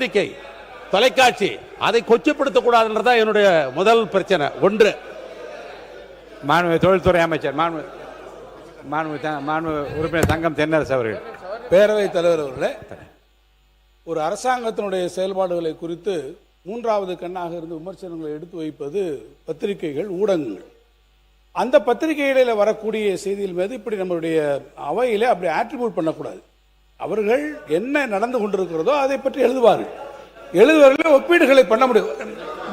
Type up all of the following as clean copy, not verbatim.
பத்திரிகை, தொலைக்காட்சி அதை கொச்சப்படுத்தக்கூடாதுன்றதான் என்னுடைய முதல் பிரச்சனை. ஒன்று, மாண்பு தொழில்துறை அமைச்சர் மாண்பு உறுப்பினர் தங்கம் தென்னரசு அவர்கள். பேரவைத் தலைவர் அவர்களே, ஒரு அரசாங்கத்தினுடைய செயல்பாடுகளை குறித்து மூன்றாவது கண்ணாக இருந்து விமர்சனங்களை எடுத்து வைப்பது பத்திரிகைகள், ஊடகங்கள். அந்த பத்திரிகைகளில் வரக்கூடிய செய்திகள் மீது இப்படி நம்மளுடைய அவையிலே அப்படி ஆட்ரிபியூட் பண்ணக்கூடாது. அவர்கள் என்ன நடந்து கொண்டிருக்கிறதோ அதை பற்றி எழுதுவார்கள். எழுதுவார்கள், ஒப்பீடுகளை பண்ண முடியும்.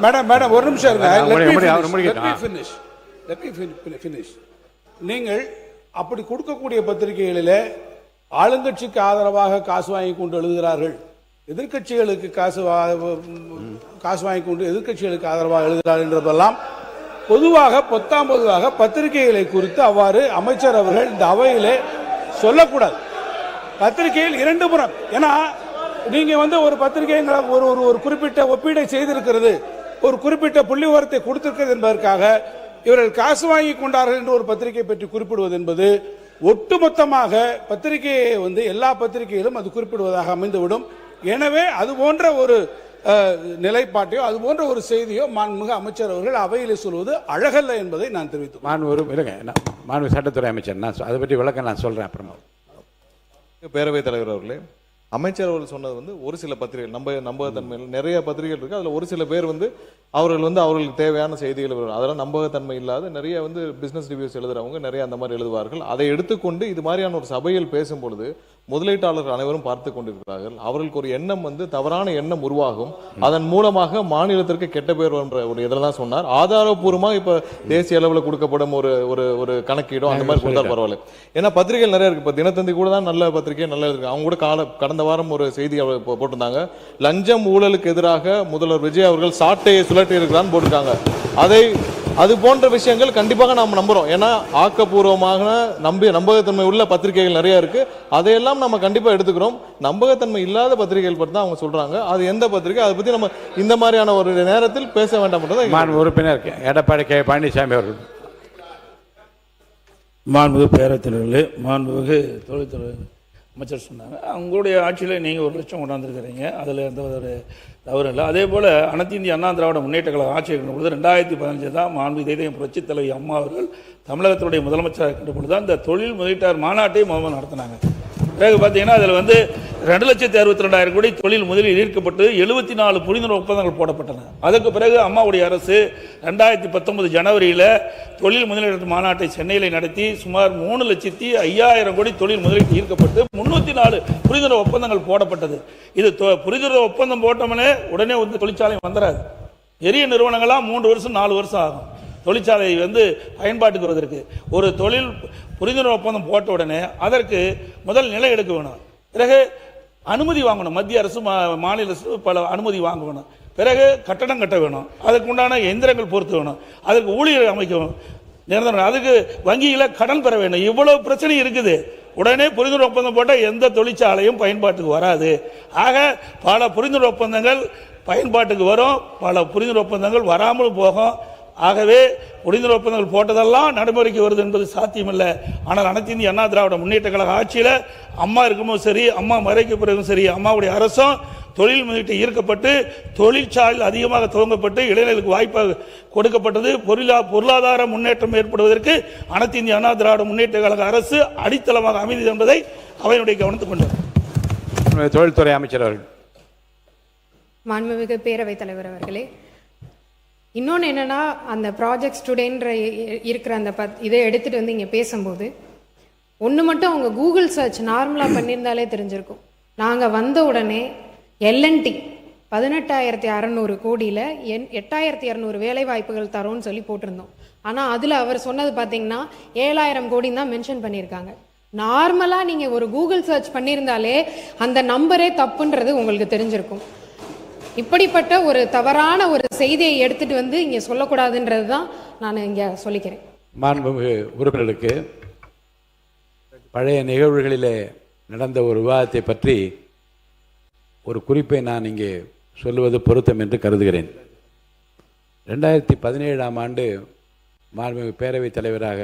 மேடம் ஒரு நிமிஷம் இருங்க. நீங்கள் அப்படி கொடுக்கக்கூடிய பத்திரிகைகளிலே ஆளுங்கட்சிக்கு ஆதரவாக காசு வாங்கி கொண்டு எழுதுகிறார்கள், எதிர்கட்சிகளுக்கு காசு வாங்கி கொண்டு எதிர்கட்சிகளுக்கு ஆதரவாக எழுதுகிறார்கள் என்றதெல்லாம் பொதுவாக பத்திரிகைகளை குறித்து அவ்வாறு அமைச்சர் அவர்கள் இந்த அவையிலே சொல்லக்கூடாது. பத்திரிகையில் இரண்டு புறம். ஏன்னா நீங்க ஒரு பத்திரிகை ஒரு குறிப்பிட்ட ஒப்பீடை செய்திருக்கிறது, ஒரு குறிப்பிட்ட புள்ளி விவரத்தை கொடுத்திருக்கிறது என்பதற்காக இவர்கள் காசு வாங்கி கொண்டார்கள் என்று ஒரு பத்திரிகை பற்றி குறிப்பிடுவது என்பது ஒட்டுமொத்தமாக பத்திரிகையை எல்லா பத்திரிகையிலும் அது குறிப்பிடுவதாக அமைந்துவிடும். எனவே அது போன்ற ஒரு நிலைப்பாட்டையோ அது போன்ற ஒரு செய்தியோ மாண்புமிகு அமைச்சர் அவர்கள் அவையிலே சொல்வது அழகல்ல என்பதை நான் தெரிவித்தேன். மாண்பு சட்டத்துறை அமைச்சர், நான் அதை பற்றி விளக்கம் நான் சொல்றேன் அப்புறமா. பேரவைத் தலைவர் அவர்களே, அமைச்சர் அவர்கள் சொன்னது ஒரு சில பத்திரிகைகள் நம்பகத்தன்மையில் நிறைய பத்திரிகைகள் இருக்கு. அதுல ஒரு சில பேர் அவர்கள் அவர்களுக்கு தேவையான செய்திகள் அதெல்லாம் நம்பகத்தன்மை இல்லாத நிறைய பிசினஸ் ரிவ்யூஸ் எழுதுறவங்க நிறைய அந்த மாதிரி எழுதுவார்கள். அதை எடுத்துக்கொண்டு இது மாதிரியான ஒரு சபையில் பேசும் பொழுது முதலீட்டாளர்கள் அனைவரும் பார்த்து கொண்டிருக்கிறார்கள். அவர்களுக்கு ஒரு எண்ணம் தவறான எண்ணம் உருவாகும். அதன் மூலமாக மாநிலத்திற்கு கெட்ட பேர் என்ற ஒரு இதெல்லாம் சொன்னார். ஆதாரபூர்வமாக இப்ப தேசிய அளவில் கொடுக்கப்படும் ஒரு கணக்கீடும் அந்த மாதிரி கொடுத்தா பரவாயில்ல. ஏன்னா பத்திரிகைகள் நிறைய இருக்கு. இப்ப தினத்தந்தி கூட தான் நல்ல பத்திரிகை நல்லா இருக்கு. அவங்க கூட கடந்த வாரம் ஒரு செய்தி போட்டிருந்தாங்க. லஞ்சம் ஊழலுக்கு எதிராக முதல்வர் விஜய் அவர்கள் சாட்டையை சுழட்டி இருக்கிறான்னு போட்டிருக்காங்க. அது போன்ற விஷயங்கள் கண்டிப்பாக நாம் நம்புறோம். ஏன்னா ஆக்கப்பூர்வமாக நம்பகத்தன்மை உள்ள பத்திரிகைகள் நிறைய இருக்கு. அதையெல்லாம் நம்ம கண்டிப்பா எடுத்துக்கிறோம். நம்பகத்தன்மை இல்லாத பத்திரிகைகள் பற்றி தான் அவங்க சொல்றாங்க. அது எந்த பத்திரிகை, அதை பத்தி நம்ம இந்த மாதிரியான ஒரு நேரத்தில் பேச வேண்டாம். உறுப்பினர் எடப்பாடி கே பழனிசாமி அவர்கள். மாண்புமிகு பேரவைத்தலைவர்களே, மாண்புமிகு தொழில்துறை அமைச்சர் சொன்னாங்க, அவங்களுடைய ஆட்சியில் நீங்கள் 1 லட்சம் கொண்டாந்துருக்கிறீங்க, அதில் எந்த ஒரு தவறு இல்லை. அதே போல் அனைத்து இந்திய அண்ணா திராவிட முன்னேற்ற கழக ஆட்சி இருக்கின்ற பொழுது 2015 தான் மாண்புமிகு இதயம் புரட்சித் தலைவி அம்மா அவர்கள் தமிழகத்துடைய முதலமைச்சராக இருக்கின்ற பொழுது தான் இந்த தொழில் முதலீட்டாளர் மாநாட்டை முதல்வர் நடத்தினாங்க. பிறகு பார்த்தீங்கன்னா அதில் 2,62,000 கோடி தொழில் முதலில் ஈர்க்கப்பட்டு 74 புரிந்துணர்வு ஒப்பந்தங்கள் போடப்பட்டன. அதற்கு பிறகு அம்மாவுடைய அரசு 2019 ஜனவரியில் தொழில் முதலீட்டு மாநாட்டை சென்னையில் நடத்தி சுமார் 3,05,000 கோடி தொழில் முதலீட்டு ஈர்க்கப்பட்டு 304 புரிந்துணர்வு ஒப்பந்தங்கள் போடப்பட்டது. இது புரிந்துணர்வு ஒப்பந்தம் போட்டோம்னே உடனே தொழிற்சாலை வந்துடாது. பெரிய நிறுவனங்களாம் 3 வருஷம் 4 வருஷம் ஆகும் தொழிற்சாலை பயன்பாட்டுக்கு வருவதற்கு. ஒரு தொழில் புரிந்துணர்வு ஒப்பந்தம் போட்ட உடனே அதற்கு முதல் நிலை எடுக்க வேணும், பிறகு அனுமதி வாங்கணும். மத்திய அரசு மாநில அரசு பல அனுமதி வாங்கணும், பிறகு கட்டடம் கட்ட வேணும், அதுக்கு உண்டான எந்திரங்கள் பொறுத்து வேணும், அதுக்கு ஊழியர் அமைக்கணும், நிரந்தரம், அதுக்கு வங்கியில் கடன் பெற வேணும். இவ்வளவு பிரச்சனை இருக்குது. உடனே புரிந்துணர்வு ஒப்பந்தம் போட்டால் எந்த தொழிற்சாலையும் பயன்பாட்டுக்கு வராது. ஆக பல புரிந்துணர்வு ஒப்பந்தங்கள் பயன்பாட்டுக்கு வரும், பல புரிந்துணர்வு ஒப்பந்தங்கள் வராமல் போகும். ஆகவே புரிந்துணர்வு ஒப்பந்தங்கள் போட்டதெல்லாம் நடைமுறைக்கு வருது என்பது சாத்தியமில்லை. ஆனால் அனைத்து இந்திய அண்ணா திராவிட முன்னேற்ற கழக ஆட்சியில் அம்மா இருக்கும்போது சரி, அம்மா மறைக்க பிறகும் சரி, அம்மாவுடைய அரசும் தொழில் முதலீட்டை ஈர்க்கப்பட்டு தொழிற்சாலை அதிகமாக துவங்கப்பட்டு இளைஞர்களுக்கு வாய்ப்பு கொடுக்கப்பட்டது. பொருளாதார முன்னேற்றம் ஏற்படுவதற்கு அனைத்து இந்திய அண்ணா திராவிட முன்னேற்ற கழக அரசு அடித்தளமாக அமைந்தது என்பதை அவையினுடைய கவனத்துக் கொண்டார். தொழில்துறை அமைச்சர் அவர்கள். மாண்புமிகு பேரவைத் தலைவர் அவர்களே, இன்னொன்று என்னென்னா, அந்த ப்ராஜெக்ட் ஸ்டூடெண்ட்ற இருக்கிற அந்த இதை எடுத்துகிட்டு இங்கே பேசும்போது ஒன்று மட்டும் அவங்க கூகுள் சர்ச் நார்மலாக பண்ணியிருந்தாலே தெரிஞ்சிருக்கும். நாங்கள் வந்த உடனே எல்என்டி 18,600 கோடியில் 8,200 வேலை வாய்ப்புகள் தரோன்னு சொல்லி போட்டிருந்தோம். ஆனால் அதில் அவர் சொன்னது பார்த்தீங்கன்னா 7,000 கோடின்னு தான் மென்ஷன் பண்ணியிருக்காங்க. நார்மலாக நீங்கள் ஒரு கூகுள் சர்ச் பண்ணியிருந்தாலே அந்த நம்பரே தப்புன்றது உங்களுக்கு தெரிஞ்சிருக்கும். இப்படிப்பட்ட ஒரு தவறான ஒரு செய்தியை எடுத்துட்டு இங்கே சொல்லக்கூடாதுன்றது தான் நான் இங்கே சொல்லிக்கிறேன். மாண்புமிகு உறுப்பினர்களுக்கு பழைய நிகழ்வுகளிலே நடந்த ஒரு விவாதத்தை பற்றி ஒரு குறிப்பை நான் இங்கே சொல்லுவது பொருத்தம் என்று கருதுகிறேன். 2017ஆம் ஆண்டு மாண்புமிகு பேரவைத் தலைவராக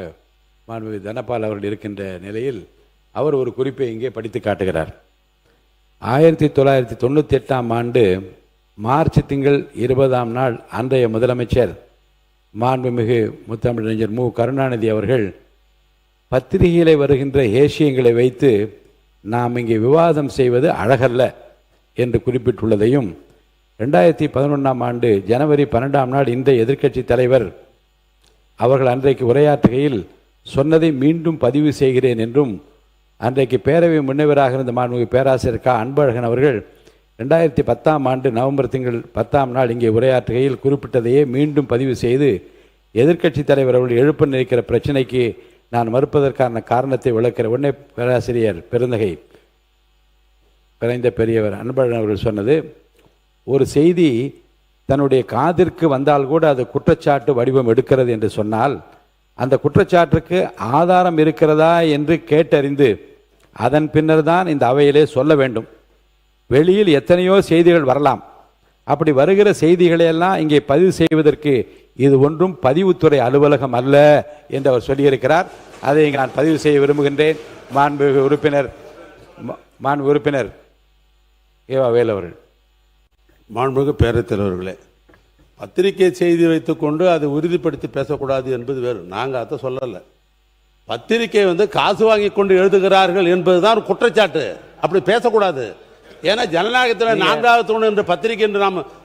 மாண்புமிகு தனபால் அவர்கள் இருக்கின்ற நிலையில் அவர் ஒரு குறிப்பை இங்கே படித்து காட்டுகிறார். 1998 ஆண்டு மார்ச் திங்கள் 20ஆம் நாள் அன்றைய முதலமைச்சர் மாண்புமிகு முத்தமிழறிஞர் மு கருணாநிதி அவர்கள் பத்திரிகையில் வருகின்ற ஏசியங்களை வைத்து நாம் இங்கே விவாதம் செய்வது அழகல்ல என்று குறிப்பிட்டுள்ளதையும் 2011 ஆண்டு ஜனவரி 12ஆம் நாள் இந்த எதிர்க்கட்சி தலைவர் அவர்கள் அன்றைக்கு உரையாற்றுகையில் சொன்னதை மீண்டும் பதிவு செய்கிறேன் என்றும் அன்றைக்கு பேரவை முன்னவராக இருந்த மாண்புமிகு பேராசிரியர் க அன்பழகன் அவர்கள் 2010ஆம் ஆண்டு நவம்பர் திங்கள் 10ஆம் நாள் இங்கே உரையாற்றுகையில் குறிப்பிட்டதையே மீண்டும் பதிவு செய்து எதிர்க்கட்சி தலைவர் அவர்கள் எழுப்ப நினைக்கிற பிரச்சனைக்கு நான் மறுப்பதற்கான காரணத்தை விளக்கிற உடனே பேராசிரியர் பெருந்தகை பிறந்த பெரியவர் அன்பழகன் அவர்கள் சொன்னது, ஒரு செய்தி தன்னுடைய காதிற்கு வந்தால் கூட அது குற்றச்சாட்டு வடிவம் எடுக்கிறது என்று சொன்னால் அந்த குற்றச்சாட்டுக்கு ஆதாரம் இருக்கிறதா என்று கேட்டறிந்து அதன் பின்னர் தான் இந்த அவையிலே சொல்ல வேண்டும். வெளியில் எத்தனையோ செய்திகள் வரலாம், அப்படி வருகிற செய்திகளையெல்லாம் இங்கே பதிவு செய்வதற்கு இது ஒன்றும் பதிவுத்துறை அலுவலகம் அல்ல என்று அவர் சொல்லியிருக்கிறார். அதை இங்கே நான் பதிவு செய்ய விரும்புகின்றேன். மாண்பு உறுப்பினர் ஏவா வேலு அவர்கள். மாண்புமிகு பேரவைத் தலைவர்களே, பத்திரிகை செய்தி வைத்துக்கொண்டு அதை உறுதிப்படுத்தி பேசக்கூடாது என்பது வேறு. நாங்கள் அதை சொல்லலை. பத்திரிகை காசு வாங்கி கொண்டு எழுதுகிறார்கள் என்பதுதான் குற்றச்சாட்டு. அப்படி பேசக்கூடாது. ஏன்னா ஜனநாயகத்தில் 4வது தூண் என்ற பத்திரிகை என்று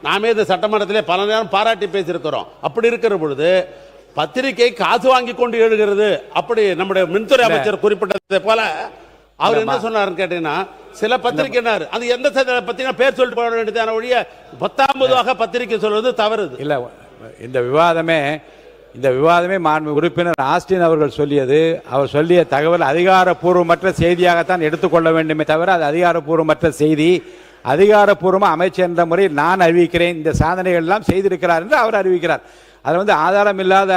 நாமே இந்த சட்டமன்றத்திலே பல நேரம் பாராட்டி பேசியிருக்கிறோம். அப்படி இருக்கிற பொழுது பத்திரிகை காசு வாங்கி கொண்டு எழுதுகிறது, அப்படி நம்முடைய மின்துறை அமைச்சர் குறிப்பிட்டதை போல அவர் என்ன சொன்னாருன்னு கேட்டீங்கன்னா, சில பத்திரிகையினர் அது எந்த பத்திரிகை பேர் சொல்லிட்டு போட வேண்டியதான ஒழிய 19வது பத்திரிகை சொல்வது தவறு இல்லை. இந்த விவாதமே மாண்பு உறுப்பினர் ஆஸ்டின் அவர்கள் சொல்லியது, அவர் சொல்லிய தகவல் அதிகாரப்பூர்வமற்ற செய்தியாகத்தான் எடுத்துக்கொள்ள வேண்டுமே தவிர அது அதிகாரப்பூர்வமற்ற செய்தி. அதிகாரப்பூர்வமாக அமைச்சர் என்ற முறையில் நான் அறிவிக்கிறேன், இந்த சாதனைகள் எல்லாம் செய்திருக்கிறார் என்று அவர் அறிவிக்கிறார். அதில் ஆதாரம் இல்லாத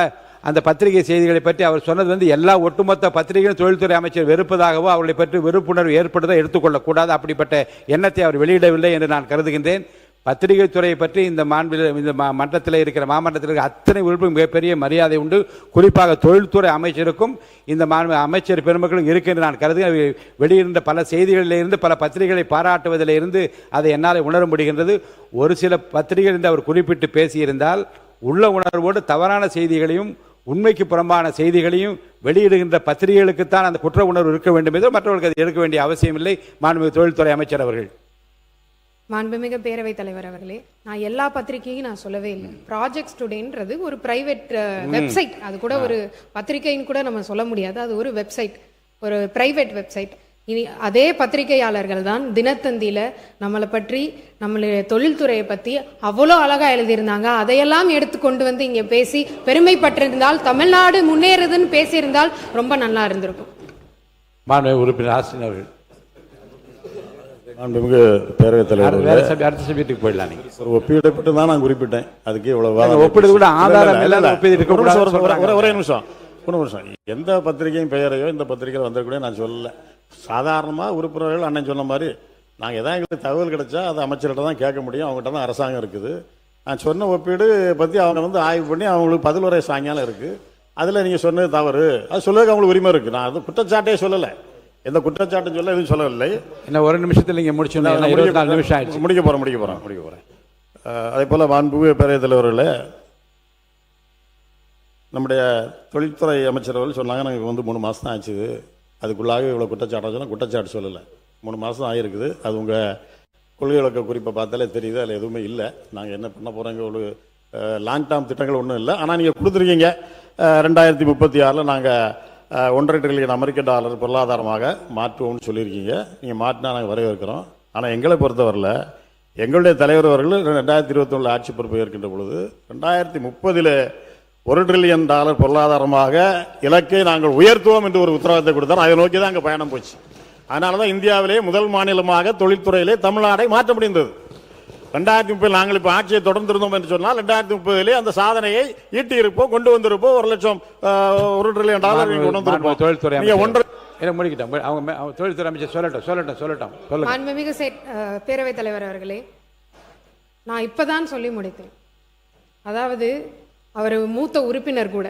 அந்த பத்திரிகை செய்திகளை பற்றி அவர் சொன்னது எல்லா ஒட்டுமொத்த பத்திரிகையும் தொழில்துறை அமைச்சர் வெறுப்பதாகவோ அவர்களை பற்றி வெறுப்புணர்வு ஏற்படுத்த எடுத்துக்கொள்ளக்கூடாது. அப்படிப்பட்ட எண்ணத்தை அவர் வெளியிடவில்லை என்று நான் கருதுகின்றேன். பத்திரிகை துறையை பற்றி இந்த மன்றத்தில் இருக்கிற மாமன்றத்தில் இருக்கிற அத்தனை உறுப்பினர்களும் மிகப்பெரிய மரியாதை உண்டு. குறிப்பாக தொழில்துறை அமைச்சருக்கும் இந்த அமைச்சர் பெருமக்களும் இருக்கு என்று நான் கருதுகிறேன். வெளியிருந்த பல செய்திகளிலிருந்து பல பத்திரிகைகளை பாராட்டுவதிலிருந்து அதை என்னால் உணர முடிகின்றது. ஒரு சில பத்திரிகைகள் என்று அவர் குறிப்பிட்டு பேசியிருந்தால் உள்ள உணர்வோடு தவறான செய்திகளையும் உண்மைக்கு புறம்பான செய்திகளையும் வெளியிடுகின்ற பத்திரிகைகளுக்குத்தான் அந்த குற்ற உணர்வு இருக்க வேண்டும் என்று மற்றவர்களுக்கு அதை எடுக்க வேண்டிய அவசியம் இல்லை. மாண்புமிகு தொழில்துறை அமைச்சர் அவர்கள். மாண்புமிகு பேரவைத் தலைவர் அவர்களே, நான் எல்லா பத்திரிகையும் நான் சொல்லவே இல்லை. ப்ராஜெக்ட் டுடேன்றது ஒரு பிரைவேட் வெப்சைட், அது கூட ஒரு பத்திரிகைன்னு கூட நம்ம சொல்ல முடியாது. அது ஒரு வெப்சைட், ஒரு பிரைவேட் வெப்சைட். இனி அதே பத்திரிகையாளர்கள் தான் தினத்தந்தியில் நம்மளை பற்றி நம்மளுடைய தொழில்துறையை பற்றி அவ்வளோ அழகாக எழுதியிருந்தாங்க. அதையெல்லாம் எடுத்து கொண்டு இங்கே பேசி பெருமைப்பட்டிருந்தால், தமிழ்நாடு முன்னேறுதுன்னு பேசியிருந்தால் ரொம்ப நல்லா இருந்திருக்கும். மாண்புமிகு உறுப்பினர் ஆஸ்டின் அவர்கள். மாண்புமிகு பேரவைத் தலைவர், அடுத்த சப்ஜெக்ட்டுக்கு போயிடலாம். நீங்கள் ஒரு ஒப்பீடு தான் நான் குறிப்பிட்டேன். அதுக்கு இவ்வளவு ஒப்பீடு கூட ஆதாரம் இல்லாத ஒப்பீடு. ஒரே நிமிஷம். எந்த பத்திரிகையும் பெயரையோ இந்த பத்திரிகையில் வந்திருக்கூட நான் சொல்லலை. சாதாரணமாக உறுப்பினர்கள் அண்ணன் சொன்ன மாதிரி நாங்கள் எதாவது எங்களுக்கு தகவல் கிடைச்சா அதை அமைச்சர்கிட்ட தான் கேட்க முடியும். அவங்ககிட்ட தான் அரசாங்கம் இருக்குது. நான் சொன்ன ஒப்பீடு பற்றி அவங்க ஆய்வு பண்ணி அவங்களுக்கு பதில் வரை சாயங்காலம் இருக்குது. அதில் நீங்கள் சொன்னது தவறு, அது சொல்லுறதுக்கு அவங்களுக்கு உரிமை இருக்குது. நான் அது குற்றச்சாட்டே சொல்லலை, எந்த குற்றச்சாட்டும் சொல்ல எதுவும் சொல்லவில்லை. இன்னும் ஒரு நிமிஷத்தில் நீங்கள் முடிக்க போகிறேன். அதே போல் மாண்புமிகு பேரவைத் தலைவர்களே, நம்முடைய தொழில்துறை அமைச்சர் அவர்கள் சொன்னாங்க நாங்கள் 3 மாதம் தான் ஆச்சு, அதுக்குள்ளாக இவ்வளோ குற்றச்சாட்டு சொன்னால் குற்றச்சாட்டு சொல்லலை. 3 மாதம் ஆகிருக்குது. அது உங்கள் கொள்கை விளக்க குறிப்பை பார்த்தாலே தெரியுது, அதில் எதுவுமே இல்லை. நாங்கள் என்ன பண்ண போகிறோங்க, ஒரு லாங் டேர்ம் திட்டங்கள் ஒன்றும் இல்லை. ஆனால் நீங்கள் கொடுத்துருக்கீங்க 2036 நாங்கள் $1.5 ட்ரில்லியன் அமெரிக்க டாலர் பொருளாதாரமாக மாற்றுவோம்னு சொல்லியிருக்கீங்க. நீங்கள் மாற்றினா நாங்கள் வரவேற்கிறோம். ஆனால் எங்களை பொறுத்தவரையில் எங்களுடைய தலைவர் அவர்கள் 2021 ஆட்சி பொறுப்பு ஏற்கின்ற பொழுது 2030 $1 ட்ரில்லியன் பொருளாதாரமாக இலக்கை நாங்கள் உயர்த்துவோம் என்று ஒரு உத்தரவாதத்தை கொடுத்தார். அதை நோக்கி தான் அங்கே பயணம் போச்சு. அதனால தான் இந்தியாவிலே முதல் மாநிலமாக தொழில்துறையிலே தமிழ்நாடை மாற்ற முடிந்தது. 2030 நாங்கள் இப்போ ஆட்சியை தொடர்ந்திருந்தோம் என்று சொன்னால் 2030 அந்த சாதனையை ஈட்டி இருப்போம், கொண்டு வந்திருப்போம். $1 ட்ரில்லியன் கொண்டு வந்திருப்போம். தொழில்துறை முடிக்கிட்டோம். அவங்க தொழில்துறை அமைச்சர் சொல்லட்டும். மாண்புமிகு பேரவைத் தலைவர் அவர்களே, நான் இப்பதான் சொல்லி முடித்தேன். அதாவது அவர் மூத்த உறுப்பினர் கூட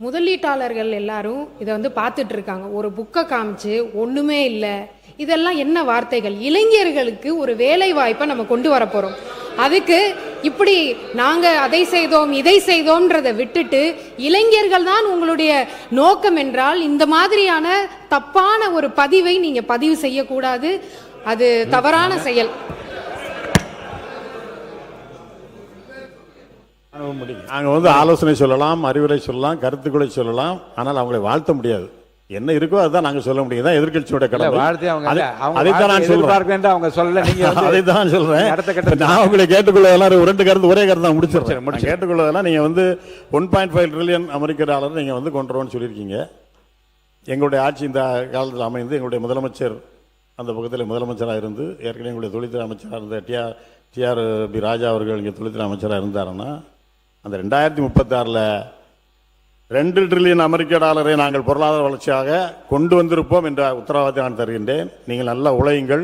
முதலீட்டாளர்கள் எல்லாரும் இதை வந்து பார்த்துட்டு இருக்காங்க. ஒரு புக்கை காமிச்சு ஒண்ணுமே இல்லை, இதெல்லாம் என்ன வார்த்தைகள்? இளைஞர்களுக்கு ஒரு வேலை வாய்ப்பை நம்ம கொண்டு வர போறோம். அதுக்கு இப்படி நாங்க அதை செய்தோம் இதை செய்தோம்ன்றதை விட்டுட்டு இளைஞர்கள் தான் உங்களுடைய நோக்கம் என்றால் இந்த மாதிரியான தப்பான ஒரு பதிவை நீங்க பதிவு செய்யக்கூடாது. அது தவறான செயல். நாங்கள் வந்து ஆலோசனை சொல்லலாம், அறிவுரை சொல்லலாம், கருத்துக்களை சொல்லலாம், ஆனால் அவங்களை வாழ்த்த முடியாது. என்ன இருக்கோ அதுதான் நாங்கள் சொல்ல முடியும். தான் எதிர்கட்சியோட கடமை. அதைத்தான் நான் சொல்றேன். அவங்க சொல்ல நீங்க அதைத்தான் சொல்றேன். நான் உங்களை கேட்டுக்கொள்ளதெல்லாம் ரெண்டு கருத்து ஒரே கருத்து தான் முடிச்சிருக்கேன். கேட்டுக்கொள்ளதெல்லாம் நீங்க வந்து 1.5 ட்ரில்லியன் அமெரிக்க டாலர் நீங்க வந்து கொண்டு வரணும்னு சொல்லியிருக்கீங்க. எங்களுடைய ஆட்சி இந்த காலத்தில் அமைந்து எங்களுடைய முதலமைச்சர் அந்த பக்கத்தில் முதலமைச்சராக இருந்து ஏற்கனவே எங்களுடைய தொழில்துறை அமைச்சராக இருந்த டிஆர் பி ராஜா அவர்கள் இங்கே தொழில்துறை அமைச்சராக இருந்தாருன்னா அந்த 2036 2 ட்ரில்லியன் அமெரிக்க டாலரை நாங்கள் பொருளாதார வளர்ச்சியாக கொண்டு வந்திருப்போம் என்ற உத்தரவாதத்தை நான் தருகின்றேன். நீங்கள் நல்லா உழையுங்கள்.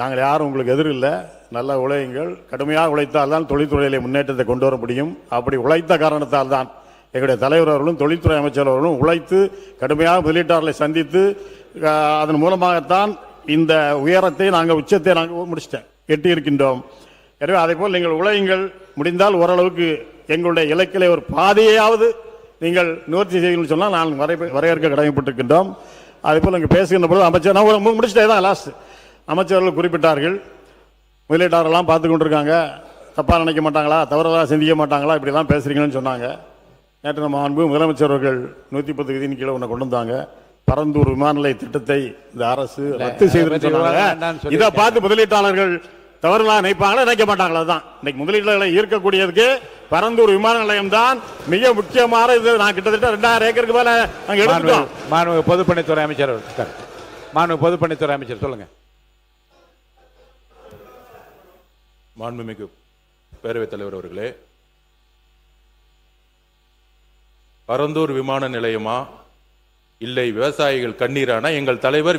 நாங்கள் யாரும் உங்களுக்கு எதிரில்லை. நல்லா உழையுங்கள். கடுமையாக உழைத்தால் தான் தொழில்துறையிலே முன்னேற்றத்தை கொண்டு வர முடியும். அப்படி உழைத்த காரணத்தால் தான் எங்களுடைய தலைவர் அவர்களும் தொழில்துறை அமைச்சர் அவர்களும் உழைத்து கடுமையாக முதலீட்டாளர்களை சந்தித்து அதன் மூலமாகத்தான் இந்த உயரத்தை நாங்கள் உச்சத்தை நாங்கள் எட்டியிருக்கின்றோம். எனவே அதே போல் நீங்கள் உழையுங்கள். முடிந்தால் ஓரளவுக்கு எங்களுடைய இலக்கிலே ஒரு பாதையாவது நீங்கள் நிவர்த்தி செய்யணும்னு சொன்னால் நான் வரையறுக்க கடமைப்பட்டிருக்கின்றோம். அதே போல் இங்கே பேசுகின்ற பொழுது அமைச்சர் நான் முடிச்சிட்டே தான் லாஸ்ட் அமைச்சர்கள் குறிப்பிட்டார்கள். முதலீட்டாளர்கள்லாம் பார்த்து கொண்டிருக்காங்க, தப்பாக நினைக்க மாட்டாங்களா, தவறுதலாக சிந்திக்க மாட்டாங்களா, இப்படி தான் பேசுகிறீங்கன்னு சொன்னாங்க. நேற்று நம்ம அன்பு முதலமைச்சர் அவர்கள் 110 விதியின் கீழே ஒன்று கொண்டு வந்தாங்க. பரந்தூர் விமான நிலைய திட்டத்தை இந்த அரசு ரத்து செய்து சொன்னாங்க. இதை பார்த்து முதலீட்டாளர்கள் தவறுலாம் நினைப்பாங்களா நினைக்க மாட்டாங்களா? தான் இன்னைக்கு முதலீடுகளை ஈர்க்கக்கூடியதுக்கு பரந்தூர் விமான நிலையம் தான் மிக முக்கியமான இது. நான் கிட்டத்தட்ட 2000 ஏக்கருக்கு மேல நாங்கள் எடுத்துட்டோம். மாண்புமிகு பொதுப்பணித்துறை அமைச்சர், மாண்புமிகு பொதுப்பணித்துறை அமைச்சர் சொல்லுங்க. மாண்புமிகு பேரவைத் தலைவர் அவர்களே, பரந்தூர் விமான நிலையமா இல்லை விவசாயிகள் கண்ணீரான எங்கள் தலைவர்